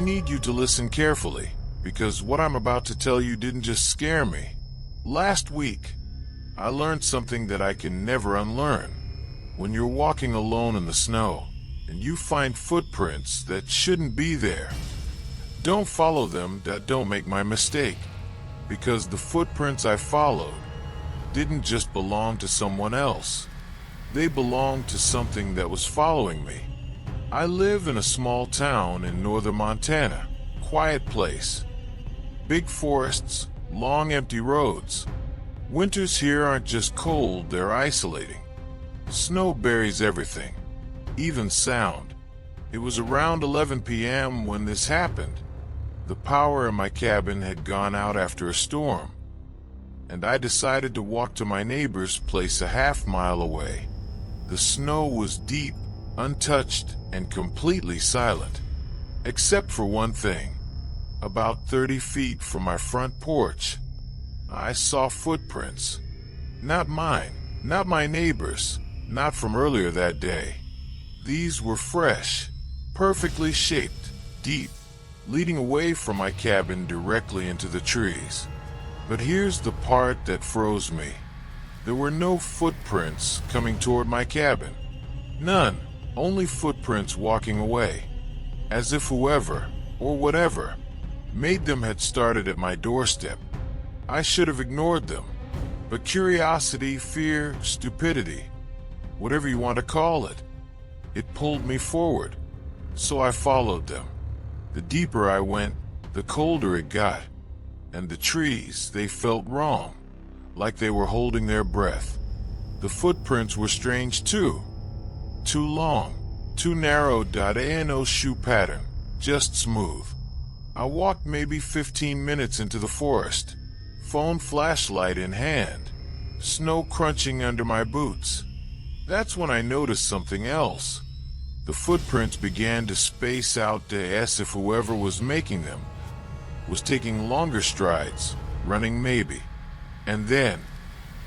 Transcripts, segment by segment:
I need you to listen carefully, because what I'm about to tell you didn't just scare me. Last week, I learned something that I can never unlearn. When you're walking alone in the snow, and you find footprints that shouldn't be there, don't follow them. Don't make my mistake. Because the footprints I followed didn't just belong to someone else. They belonged to something that was following me. I live in a small town in northern Montana. Quiet place. Big forests, long empty roads. Winters here aren't just cold, they're isolating. Snow buries everything, even sound. It was around 11 p.m. when this happened. The power in my cabin had gone out after a storm, and I decided to walk to my neighbor's place a half-mile away. The snow was deep, untouched, and completely silent, except for one thing. About 30 feet from my front porch, I saw footprints. Not mine, not my neighbor's, not from earlier that day. These were fresh, perfectly shaped, deep, leading away from my cabin directly into the trees. But here's the part that froze me. There were no footprints coming toward my cabin. None, only footprints walking away. As if whoever, or whatever, made them had started at my doorstep. I should have ignored them. But curiosity, fear, stupidity, whatever you want to call it, it pulled me forward. So I followed them. The deeper I went, the colder it got. And the trees, they felt wrong, like they were holding their breath. The footprints were strange too. Too long, too narrow. No shoe pattern, just smooth. I walked maybe 15 minutes into the forest, phone flashlight in hand, snow crunching under my boots. That's when I noticed something else. The footprints began to space out as if whoever was making them was taking longer strides, running maybe. And then,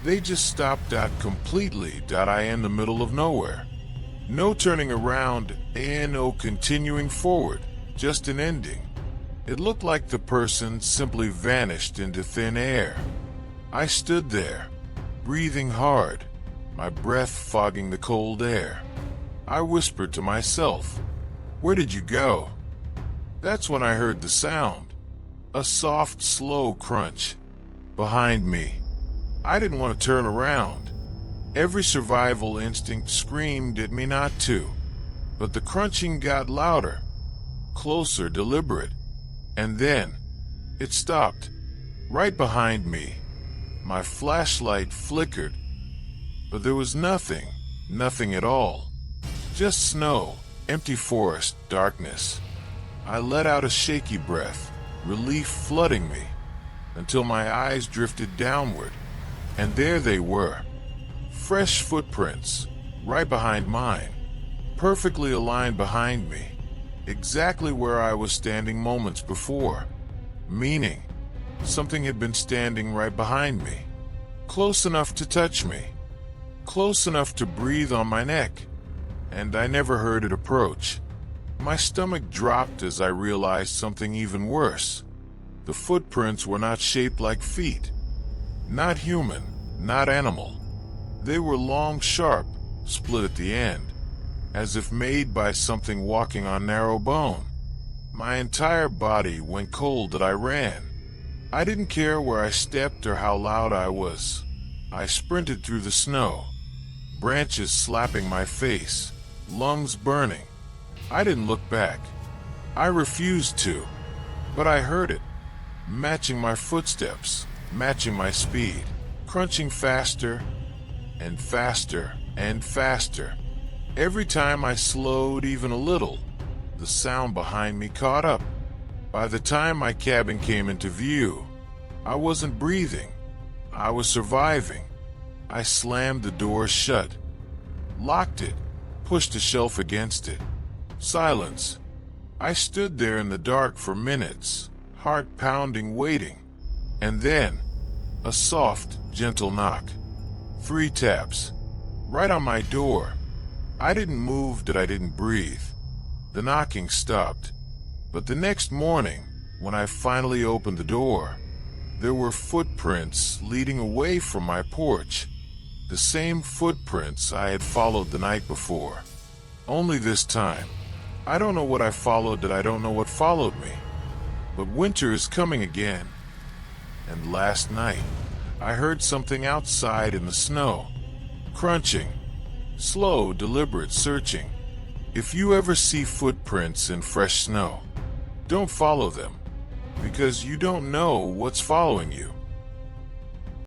they just stopped completely in the middle of nowhere. No turning around and no continuing forward, just an ending. It looked like the person simply vanished into thin air. I stood there, breathing hard, my breath fogging the cold air. I whispered to myself, "Where did you go?" That's when I heard the sound. A soft, slow crunch. Behind me. I didn't want to turn around. Every survival instinct screamed at me not to. But the crunching got louder, closer, deliberate. And then, it stopped. Right behind me. My flashlight flickered. But there was nothing. Nothing at all. Just snow, empty forest, darkness. I let out a shaky breath, relief flooding me, until my eyes drifted downward. And there they were. Fresh footprints, right behind mine. Perfectly aligned behind me. Exactly where I was standing moments before. Meaning, something had been standing right behind me. Close enough to touch me. Close enough to breathe on my neck. And I never heard it approach. My stomach dropped as I realized something even worse. The footprints were not shaped like feet. Not human, not animal. They were long, sharp, split at the end, as if made by something walking on narrow bone. My entire body went cold that I ran. I didn't care where I stepped or how loud I was. I sprinted through the snow, branches slapping my face, lungs burning. I didn't look back. I refused to, but I heard it, matching my footsteps, matching my speed, crunching faster and faster and faster. Every time I slowed even a little, the sound behind me caught up. By the time my cabin came into view, I wasn't breathing. I was surviving. I slammed the door shut, locked it, pushed a shelf against it. Silence. I stood there in the dark for minutes, heart pounding, waiting. And then, a soft, gentle knock. 3 taps. Right on my door. I didn't move, I didn't breathe. The knocking stopped. But the next morning, when I finally opened the door, there were footprints leading away from my porch. The same footprints I had followed the night before. Only this time, I don't know what I followed that I don't know what followed me. But winter is coming again. And last night, I heard something outside in the snow. Crunching. Slow, deliberate searching. If you ever see footprints in fresh snow, don't follow them, because you don't know what's following you.